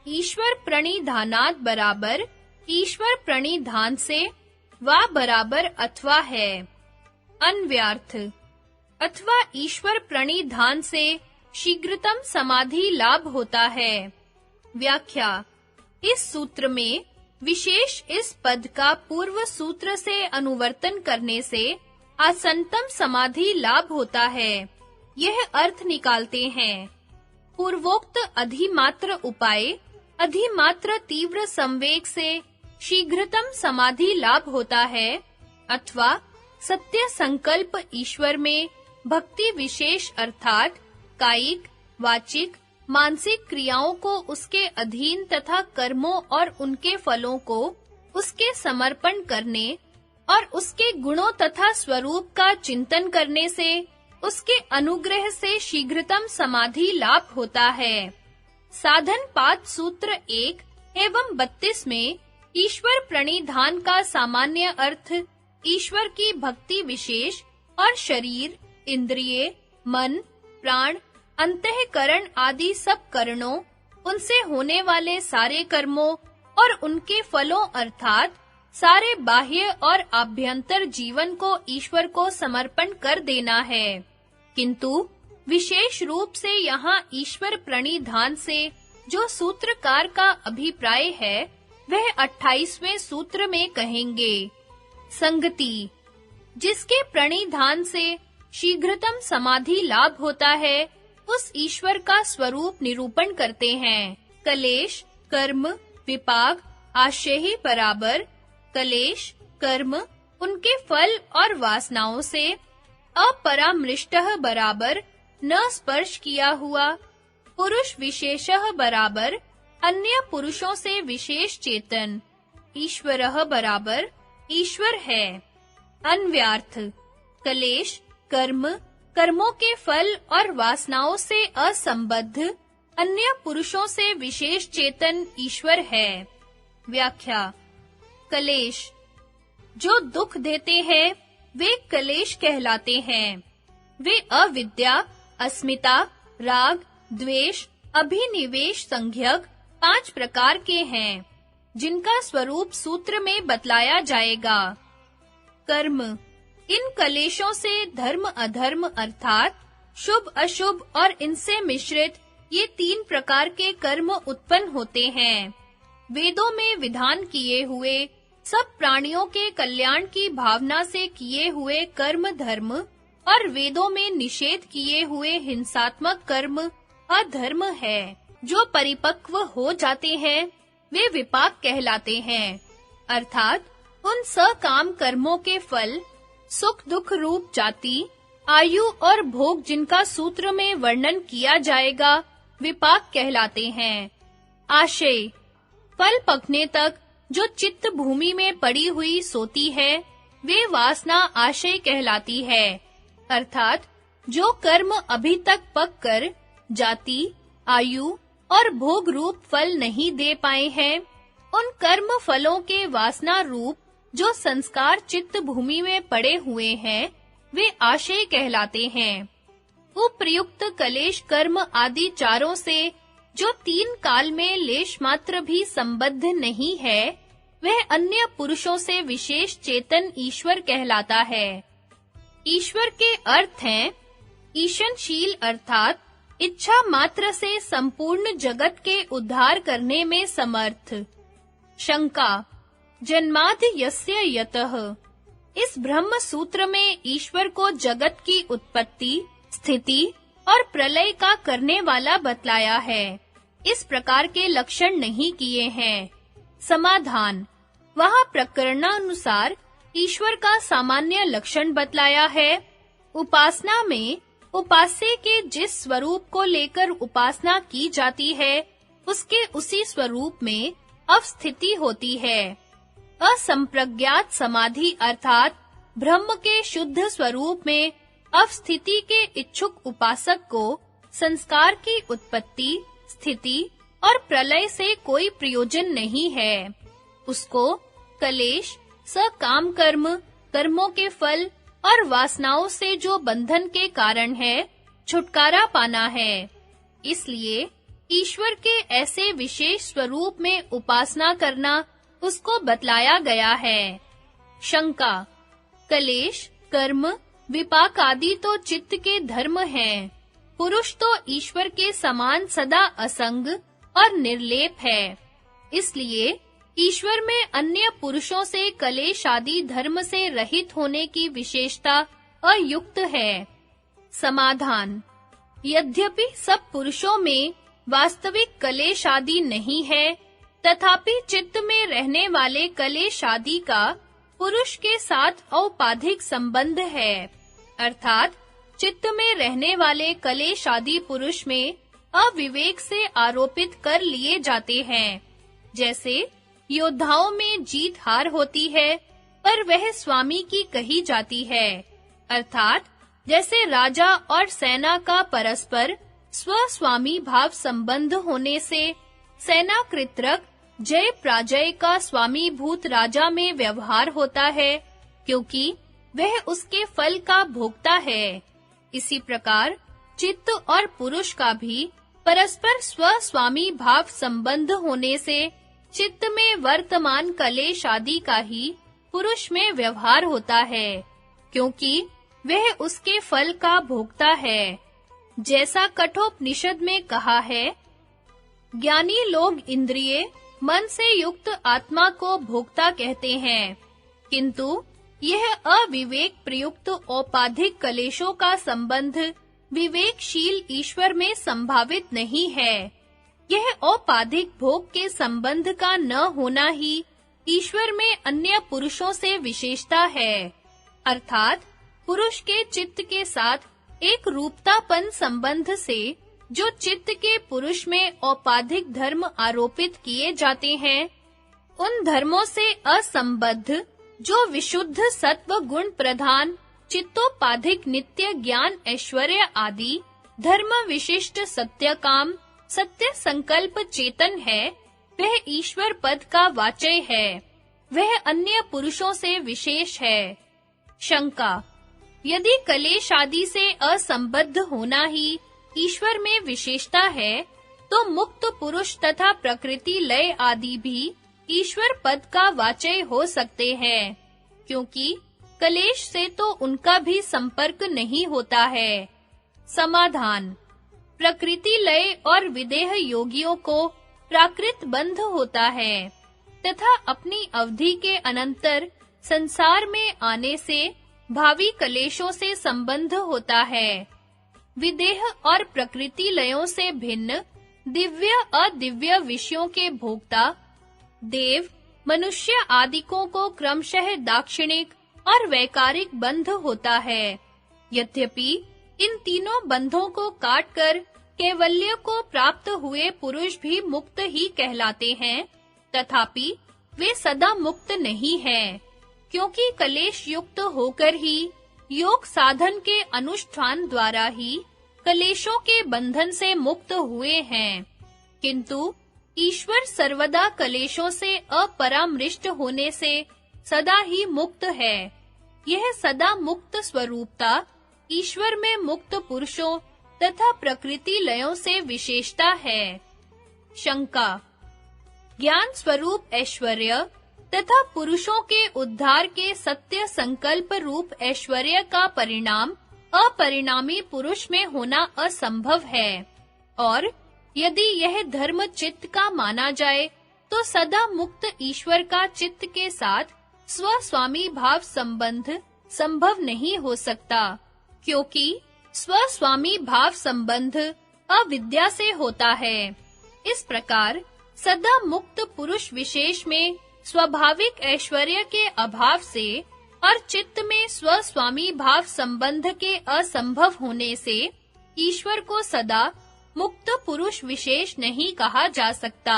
ईश्वर प्रणिधानात् बराबर ईश्वर प्रणिधान से वा बराबर अथवा है। अन्व्यार्थ अथवा ईश्वर प्रणिधान से शीघ्रतम समाधि लाभ होता है। व्याख्या इस सूत्र में विशेष इस पद का पूर्व सूत्र से अनुवर्तन करने से आसन्नतम समाधि लाभ होता है, यह अर्थ निकालते हैं। पूर्वोक्त अधिमात्र उपाय अधिमात्र तीव्र संवेग से शीघ्रतम समाधि लाभ होता है, अथवा सत्य संकल्प ईश्वर में भक्ति विशेष अर्थात कायिक, वाचिक, मानसिक क्रियाओं को उसके अधीन तथा कर्मों और उनके फलों को उसके समर्पण करने और उसके गुणों तथा स्वरूप का चिंतन करने से उसके अनुग्रह से शीघ्रतम समाधि लाभ होता है। साधन पाद सूत्र 1 एवं 32 में ईश्वर प्रणिधान का सामान्य अर्थ ईश्वर की भक्ति विशेष और शरीर, इंद्रिय, मन, प्राण, अंतःकरण आदि सब करणों, उनसे होने वाले सारे कर्मों और उनके फलों अर्थात सारे बाह्य और आभ्यंतर जीवन को ईश्वर को समर्पण कर देना है। किंतु विशेष रूप से यहाँ ईश्वर प्रणिधान से जो सूत्रकार का अभिप्राय है, वह 28वें सूत्र में कहेंगे। संगति जिसके प्रणिधान से शीघ्रतम समाधि लाभ होता है, उस ईश्वर का स्वरूप निरूपण करते हैं। कलेश, कर्म, विपाक, आशय ही बराबर कलेश, कर्म, उनके फल और वासनाओं से अपरामृष्टः बराबर न स्पर्श किया हुआ, पुरुष विशेषः बराबर अन्य पुरुषों से विशेष चेतन, ईश्वरः बराबर ईश्वर है। अन्व्यार्थ कलेश, कर्म, कर्मों के फल और वासनाओं से असंबद्ध अन्य पुरुषों से विशेष चेतन ईश्वर है। व्याख्या कलेश जो दुख देते हैं वे कलेश कहलाते हैं। वे अविद्या, अस्मिता, राग, द्वेष, अभिनिवेश संज्ञक 5 प्रकार के हैं, जिनका स्वरूप सूत्र में बतलाया जाएगा। कर्म इन कलेशों से धर्म अधर्म अर्थात शुभ अशुभ और इनसे मिश्रित ये 3 प्रकार के कर्म उत्पन्न होते हैं। वेदों में विधान किए हुए सब प्राणियों के कल्याण की भावना से किए हुए कर्म धर्म और वेदों में निषेध किए हुए हिंसात्मक कर्म अधर्म है। जो परिपक्व हो जाते हैं वे विपाक कहलाते हैं, अर्थात उन सकाम कर्मों के फल सुख दुख रूप जाति, आयु और भोग जिनका सूत्र में वर्णन किया जाएगा विपाक कहलाते हैं। आशय फल पकने तक जो चित्त भूमि में पड़ी हुई सोती है वे वासना आशय कहलाती है, अर्थात जो कर्म अभी तक पककर जाति, आयु और भोग रूप फल नहीं दे पाए हैं, उन कर्म फलों के वासना रूप जो संस्कार चित्त भूमि में पड़े हुए हैं वे आशय कहलाते हैं। उपर्युक्त कलेश कर्म आदि चारों से जो 3 काल में लेश मात्र भी संबद्ध नहीं है वह अन्य पुरुषों से विशेष चेतन ईश्वर कहलाता है। ईश्वर के अर्थ हैं ईशनशील अर्थात इच्छा मात्र से संपूर्ण जगत के उद्धार करने में समर्थ। शंका जन्मादि यस्य यतः इस ब्रह्म सूत्र में ईश्वर को जगत की उत्पत्ति, स्थिति और प्रलय का करने वाला बतलाया है। इस प्रकार के लक्षण नहीं किए हैं। समाधान वहाँ प्रकरणानुसार ईश्वर का सामान्य लक्षण बतलाया है। उपासना में उपास्य के जिस स्वरूप को लेकर उपासना की जाती है उसके उसी स्वरूप में अवस्थिति होती है। असंप्रज्ञात समाधि अर्थात ब्रह्म के शुद्ध स्वरूप में अवस्थिति के इच्छुक उपासक को संस्कार की उत्पत्ति, स्थिति और प्रलय से कोई प्रयोजन नहीं है। उसको कलेश, सकाम कर्म, कर्मों के फल और वासनाओं से जो बंधन के कारण है, छुटकारा पाना है। इसलिए ईश्वर के ऐसे विशेष स्वरूप में उपासना करना उसको बतलाया गया है। शंका, कलेश, कर्म, विपाक आदि तो चित्त के धर्म हैं। पुरुष तो ईश्वर के समान सदा असंग और निर्लेप है। इसलिए ईश्वर में अन्य पुरुषों से कलेश आदि धर्म से रहित होने की विशेषता अयुक्त है। समाधान, यद्यपि सब पुरुषों में वास्तविक कलेश आदि नहीं है, तथापि चित्त में रहने वाले कलेश आदि का पुरुष के साथ औपाधिक संबंध है। अर्थात चित्त में रहने वाले कलेश आदि पुरुष में अविवेक से आरोपित कर लिए जाते हैं। जैसे योद्धाओं में जीत हार होती है, पर वह स्वामी की कही जाती है। अर्थात जैसे राजा और सेना का परस्पर स्वस्वामी भाव संबंध होने से सेना कृत्रक जय प्राजय का स्वामीभूत राजा में व्यवहार होता है, क्योंकि वह उसके फल का भोक्ता है। इसी प्रकार चित्त और पुरुष का भी परस्पर स्वस्वामी भाव संबंध होने से चित्त में वर्तमान कलेश आदि का ही पुरुष में व्यवहार होता है, क्योंकि वह उसके फल का भोक्ता है। जैसा कठोपनिषद में कहा है, ज्ञानी लोग इंद्रिय मन से युक्त आत्मा को भोक्ता कहते हैं, किंतु यह अविवेक प्रयुक्त औपाधिक कलेशों का संबंध विवेकशील ईश्वर में संभावित नहीं है। यह औपाधिक भोग के संबंध का न होना ही ईश्वर में अन्य पुरुषों से विशेषता है। अर्थात पुरुष के चित्त के साथ एक रूपतापन संबंध से जो चित्त के पुरुष में औपाधिक धर्म आरोपित किए जाते हैं, उन धर्मों से असंबद्ध जो विशुद्ध सत्व गुण प्रधान चित्तोपाधिक नित्य ज्ञान ऐश्वर्य आदि धर्म विशिष्ट सत्य काम सत्य संकल्प चेतन है, वह ईश्वर पद का वाचय है। वह अन्य पुरुषों से विशेष है। शंका, यदि कलेश आदि से असंबद्ध होना ही ईश्वर में विशेषता है, तो मुक्त पुरुष तथा प्रकृति लय आदि भी ईश्वर पद का वाचय हो सकते हैं, क्योंकि कलेश से तो उनका भी संपर्क नहीं होता है। समाधान, प्रकृति लय और विदेह योगियों को प्राकृत बंध होता है तथा अपनी अवधि के अनंतर संसार में आने से भावी कलेशों से संबंध होता है। विदेह और प्रकृति लयों से भिन्न दिव्य अदिव्य विषयों के भोक्ता देव, मनुष्य आदिकों को क्रमशः दाक्षिणिक और वैकारिक बंध होता है। यद्यपि इन तीनों बंधों को काटकर कैवल्य को प्राप्त हुए पुरुष भी मुक्त ही कहलाते हैं, तथापि वे सदा मुक्त नहीं हैं, क्योंकि कलेश युक्त होकर ही योग साधन के अनुष्ठान द्वारा ही कलेशों के बंधन से मुक्त हुए हैं। किंतु ईश्वर सर्वदा कलेशों से अपरामृष्ट होने से सदा ही मुक्त है। यह सदा मुक्त स्वरूपता ईश्वर में मुक्त पुरुषों तथा प्रकृति लयों से विशेषता है। शंका, ज्ञान स्वरूप ऐश्वर्य तथा पुरुषों के उद्धार के सत्य संकल्प रूप ऐश्वर्य का परिणाम अपरिणामी पुरुष में होना असंभव है, और यदि यह धर्म चित्त का माना जाए तो सदा मुक्त ईश्वर का चित्त के साथ स्वस्वामी भाव संबंध संभव नहीं हो सकता, क्योंकि स्वस्वामी भाव संबंध अविद्या से होता है। इस प्रकार सदा मुक्त पुरुष विशेष में स्वाभाविक ऐश्वर्य के अभाव से और चित्त में स्वस्वामी भाव संबंध के असंभव होने से ईश्वर को सदा मुक्त पुरुष विशेष नहीं कहा जा सकता।